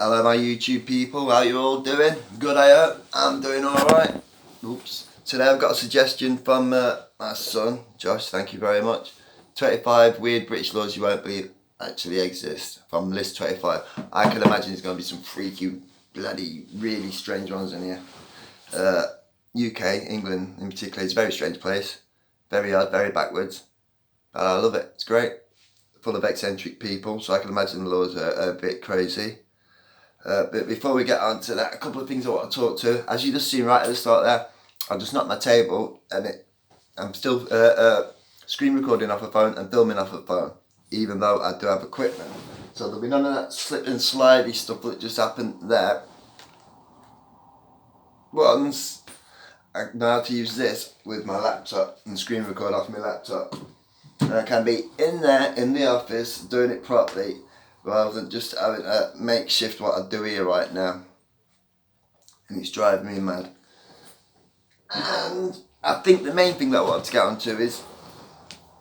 Hello my YouTube people, how you all doing? Good, I hope. I'm doing alright. Oops. Today I've got a suggestion from my son, Josh, thank you very much. 25 weird British laws you won't believe actually exist, from list 25. I can imagine there's going to be some freaky, bloody, really strange ones in here. UK, England in particular, is a very strange place. Very odd, very backwards. But I love it, it's great. Full of eccentric people, so I can imagine the laws are a bit crazy. But before we get on to that, a couple of things I want to talk to. As you just seen right at the start there, I just knocked my table and I'm still screen recording off a phone and filming off a phone, even though I do have equipment. So there'll be none of that slip and slidey stuff that just happened there. Once I know how to use this with my laptop and screen record off my laptop, and I can be in there in the office doing it properly, rather than just having a makeshift what I do here right now. And it's driving me mad. And I think the main thing that I want to get onto is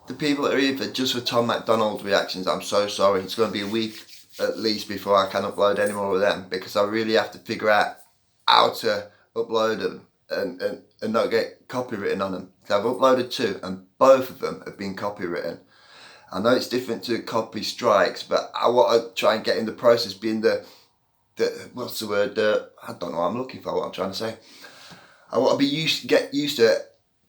the people that are here for just for Tom McDonald's reactions. I'm so sorry. It's going to be a week at least before I can upload any more of them, because I really have to figure out how to upload them and not get copywritten on them. So I've uploaded 2 and both of them have been copywritten. I know it's different to copy strikes, but I want to try and get in the process being the what's the word? I don't know what I'm looking for, what I'm trying to say. I want to get used to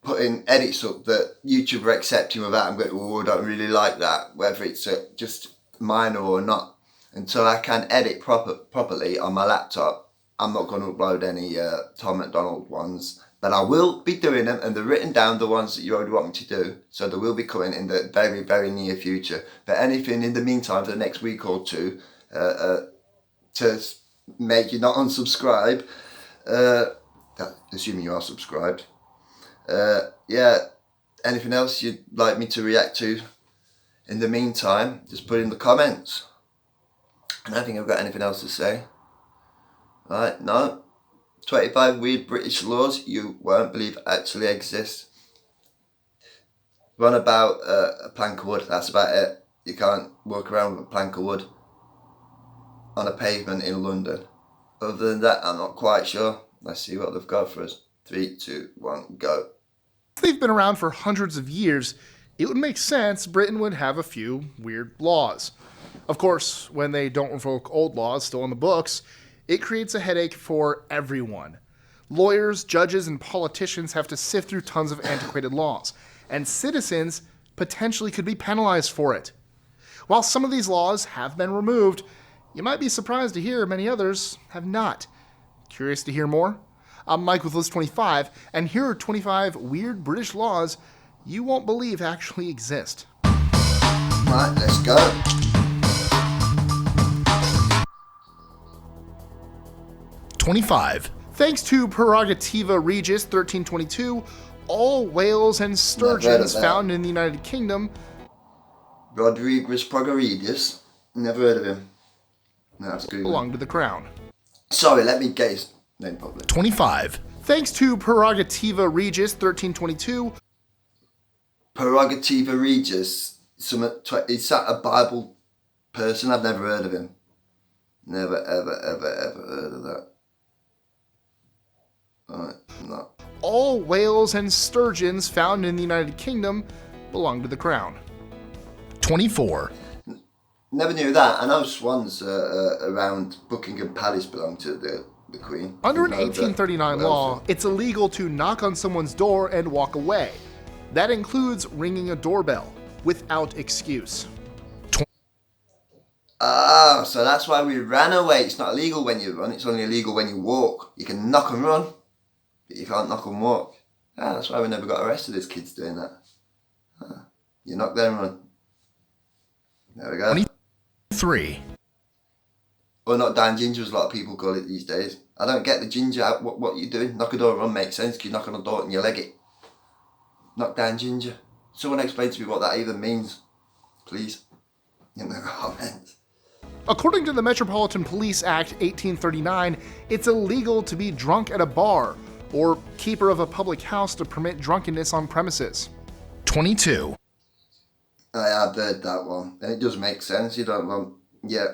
putting edits up that YouTube are accepting without I'm going, oh, I don't really like that, whether it's just minor or not. Until I can edit properly on my laptop, I'm not going to upload any Tom McDonald ones. But I will be doing them, and they're written down, the ones that you already want me to do. So they will be coming in the very, very near future. But anything in the meantime for the next week or two to make you not unsubscribe, assuming you are subscribed. Yeah, anything else you'd like me to react to in the meantime, just put in the comments. I don't think I've got anything else to say. Right, no. 25 weird British laws you won't believe actually exist. One about a plank of wood, that's about it. You can't walk around with a plank of wood on a pavement in London. Other than that, I'm not quite sure. Let's see what they've got for us. 3, 2, 1, go. They've been around for hundreds of years. It would make sense Britain would have a few weird laws. Of course, when they don't revoke old laws still on the books, it creates a headache for everyone. Lawyers, judges, and politicians have to sift through tons of antiquated laws, and citizens potentially could be penalized for it. While some of these laws have been removed, you might be surprised to hear many others have not. Curious to hear more? I'm Mike with List 25, and here are 25 weird British laws you won't believe actually exist. Right, let's go. '25. Thanks to Prerogativa Regis 1322, all whales and sturgeons found in the United Kingdom Rodriguez Progredius. Never heard of him. No, that's good. belong to the crown. Sorry, let me get his name properly. 25. Thanks to Prerogativa Regis 1322. Prerogativa Regis. Is that a Bible person? I've never heard of him. Never, ever heard of that. Alright, no. All whales and sturgeons found in the United Kingdom belong to the crown. 24. Never knew that. I know swans around Buckingham Palace belong to the Queen. Under an 1839 law, it's illegal to knock on someone's door and walk away. That includes ringing a doorbell without excuse. Ah, so that's why we ran away. It's not illegal when you run, it's only illegal when you walk. You can knock and run, but you can't knock and walk. Ah, that's why we never got arrested as kids doing that. Ah, you knock there and run. There we go. 23. Or not down ginger, as a lot of people call it these days. I don't get the ginger out. What you doing? Knock a door and run makes sense, because you knock on a door and you leg it. Knock down ginger. Someone explain to me what that even means, please, in the comments. According to the Metropolitan Police Act 1839, it's illegal to be drunk at a bar or keeper of a public house to permit drunkenness on premises. 22. I have heard that one, and it does make sense. You don't want, yeah,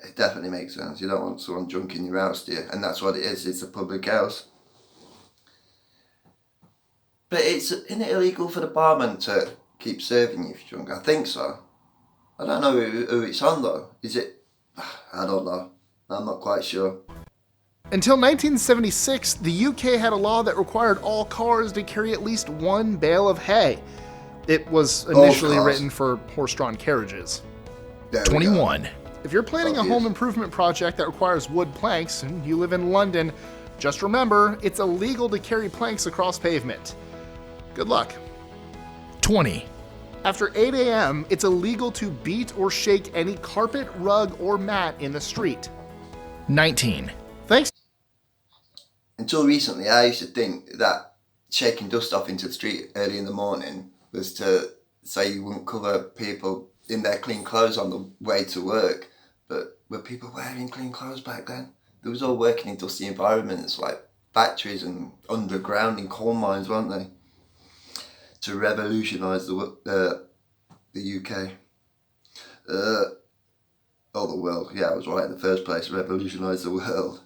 It definitely makes sense. You don't want someone drunk in your house, do you? And that's what it is. It's a public house. But isn't it illegal for the barman to keep serving you if you're drunk? I think so. I don't know who it's on though. Is it? I don't know. I'm not quite sure. Until 1976, the UK had a law that required all cars to carry at least one bale of hay. It was initially written for horse-drawn carriages. 21. If you're planning a home improvement project that requires wood planks and you live in London, just remember it's illegal to carry planks across pavement. Good luck. 20. After 8 a.m., it's illegal to beat or shake any carpet, rug, or mat in the street. 19. Thanks. Until recently, I used to think that shaking dust off into the street early in the morning was to say you wouldn't cover people in their clean clothes on the way to work. But were people wearing clean clothes back then? They was all working in dusty environments like factories and underground in coal mines, weren't they? To revolutionise the UK. Oh, the world. Yeah, I was right in the first place. Revolutionise the world.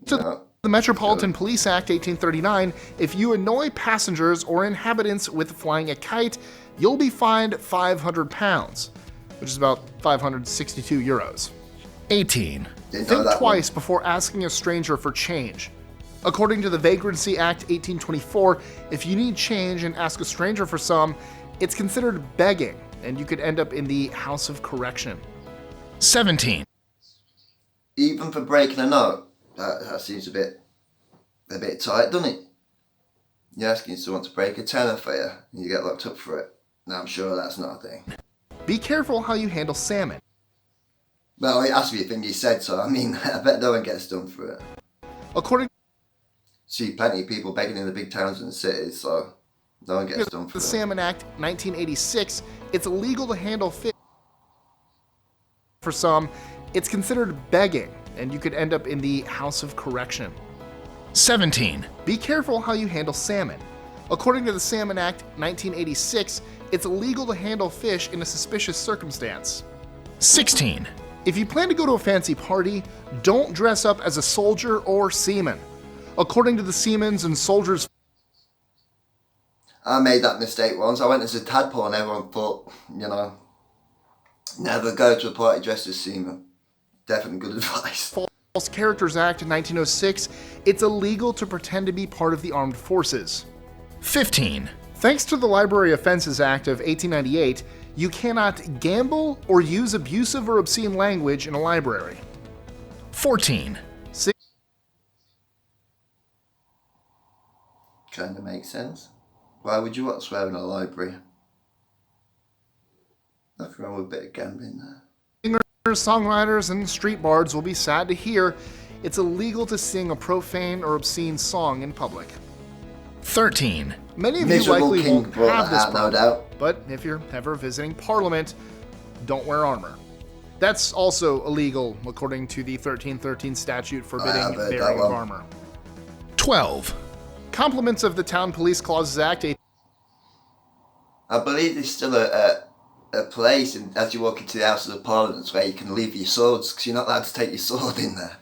The Metropolitan Police Act 1839, if you annoy passengers or inhabitants with flying a kite, you'll be fined £500, which is about 562 euros. 18. Think twice before asking a stranger for change. According to the Vagrancy Act 1824, if you need change and ask a stranger for some, it's considered begging, and you could end up in the House of Correction. 17. Even for breaking a note, that seems a bit tight, doesn't it? You're asking someone to break a tenner for you, and you get locked up for it. Now I'm sure that's not a thing. Be careful how you handle salmon. Well, it has to be a thing he said, so I mean, I bet no one gets done for it. According See plenty of people begging in the big towns and cities, so no one gets done to for the it. Salmon Act 1986, it's illegal to handle fish. For some, it's considered begging, and you could end up in the House of Correction. 17. Be careful how you handle salmon. According to the Salmon Act 1986, it's illegal to handle fish in a suspicious circumstance. 16. If you plan to go to a fancy party, don't dress up as a soldier or seaman. According to the Seamen's and Soldiers... I made that mistake once. I went as a tadpole and everyone thought, never go to a party dressed as seaman. Definitely good advice. False Characters Act 1906, it's illegal to pretend to be part of the armed forces. 15. Thanks to the Library Offenses Act of 1898, you cannot gamble or use abusive or obscene language in a library. 14. Kind of makes sense. Why would you want to swear in a library? Nothing wrong with a bit of gambling there. Singers, songwriters, and street bards will be sad to hear it's illegal to sing a profane or obscene song in public. 13. Many of Miserable you likely King won't brought have this that out, no problem, doubt. but if you're ever visiting Parliament, don't wear armor. That's also illegal according to the 1313 statute forbidding bearing of armor. 12. Compliments of the Town Police Clauses Act. I believe there's still a place as you walk into the House of the Parliament where you can leave your swords because you're not allowed to take your sword in there.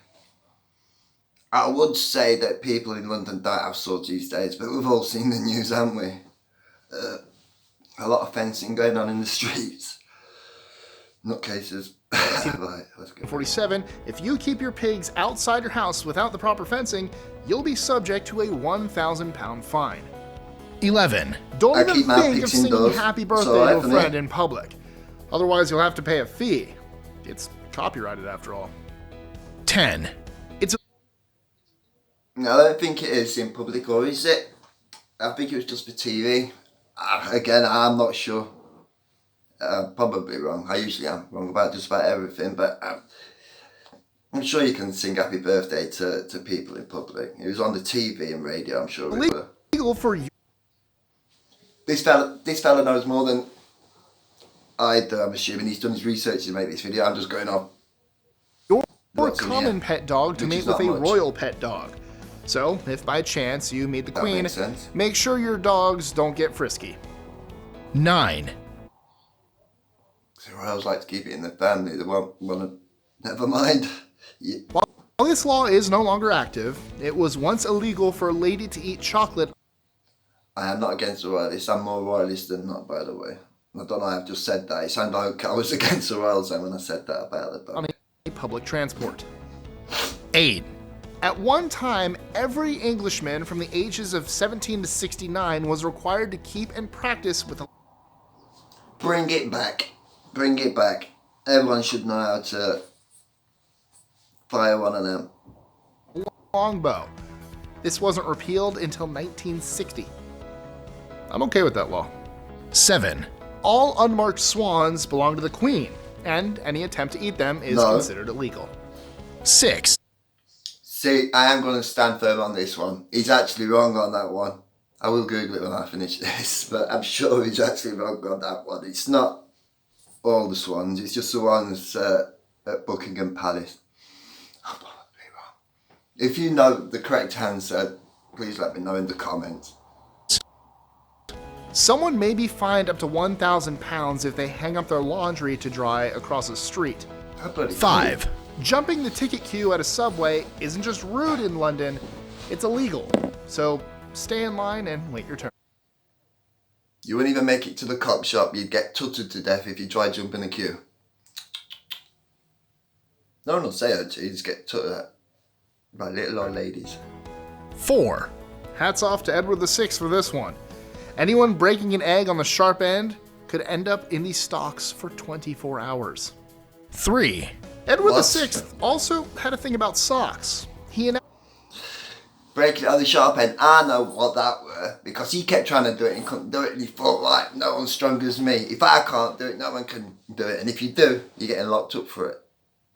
I would say that people in London don't have swords these days, but we've all seen the news, haven't we? A lot of fencing going on in the streets. Nutcases. Right, let's go. 47. If you keep your pigs outside your house without the proper fencing, you'll be subject to a £1,000 fine. 11. Don't I even keep my think of pigs singing indoors. happy It's birthday all right to a for me. friend in public. Otherwise, you'll have to pay a fee. It's copyrighted after all. 10. No, I don't think it is in public, or is it? I think it was just for TV. Again, I'm not sure. Probably wrong. I usually am wrong about just about everything, but I'm sure you can sing happy birthday to people in public. It was on the TV and radio, I'm sure we were. Legal for you. This fella knows more than I do, I'm assuming. He's done his research to make this video. I'm just going off. Your what's in common here, pet dog to which mate is with a not much. royal pet dog. So, if by chance you meet the That queen, makes sense. make sure your dogs don't get frisky. 9. So I always like to keep it in the family. They won't want to Never mind. Yeah. While this law is no longer active, it was once illegal for a lady to eat chocolate I am not against the royalists. I'm more royalist than not, by the way. I don't know, I've just said that. It sounded like I was against the royals then when I said that about it. on But a public transport. 8, At one time, every Englishman from the ages of 17 to 69 was required to keep and practice with a bring it back. Bring it back. Everyone should know how to fire one of them. longbow. This wasn't repealed until 1960. I'm okay with that law. 7, All unmarked swans belong to the Queen, and any attempt to eat them is No. considered illegal. 6, See, I am going to stand firm on this one. He's actually wrong on that one. I will Google it when I finish this, but I'm sure he's actually wrong on that one. It's not all the swans, it's just the ones at Buckingham Palace. I'm probably wrong. If you know the correct answer, please let me know in the comments. Someone may be fined up to £1,000 if they hang up their laundry to dry across a street. How bloody 5, Jumping the ticket queue at a subway isn't just rude in London, it's illegal. So stay in line and wait your turn. You wouldn't even make it to the cop shop. You'd get tutted to death if you tried jumping the queue. No one will say it to you, just get tutted at by little old ladies. 4, Hats off to Edward VI for this one. Anyone breaking an egg on the sharp end could end up in the stocks for 24 hours. 3, Edward What? VI also had a thing about socks. He announced Breaking it on the sharp end, I know what that were, because he kept trying to do it and couldn't do it, and he thought, right, no one's strong as me. If I can't do it, no one can do it, and if you do, you're getting locked up for it.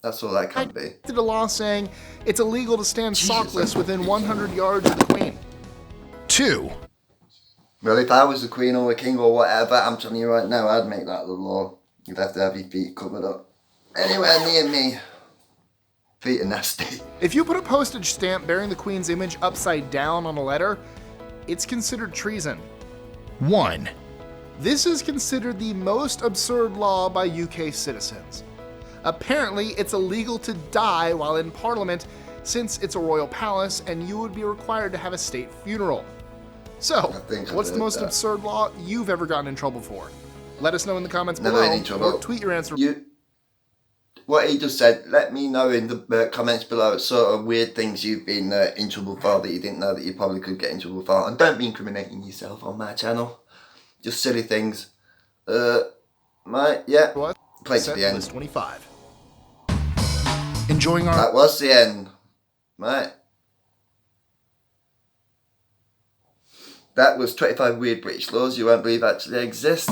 That's all that can be. did a law saying it's illegal to stand Jesus. sockless within 100 yards of the Queen. 2, Well, if I was the Queen or the King or whatever, I'm telling you right now, I'd make that the law. You'd have to have your feet covered up. Anywhere near me. Feet are nasty. If you put a postage stamp bearing the Queen's image upside down on a letter, it's considered treason. 1, This is considered the most absurd law by UK citizens. Apparently, it's illegal to die while in Parliament since it's a royal palace and you would be required to have a state funeral. So, think I what's the heard most that. absurd law you've ever gotten in trouble for? Let us know in the comments Never below any trouble. or tweet your answer. What he just said, let me know in the comments below sort of weird things you've been in trouble for that you didn't know that you probably could get in trouble for. And don't be incriminating yourself on my channel. Just silly things. Yeah, What? play to Set the end. list 25. enjoying our That was the end. Right. That was 25 weird British laws you won't believe actually exist.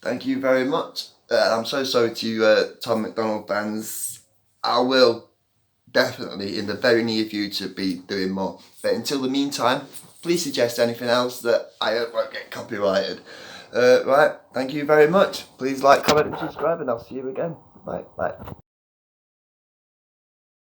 Thank you very much. I'm so sorry to you Tom McDonald fans. I will definitely in the very near future be doing more. But until the meantime, please suggest anything else that I hope won't get copyrighted. Right, thank you very much. Please like, comment and subscribe and I'll see you again. Bye. Bye.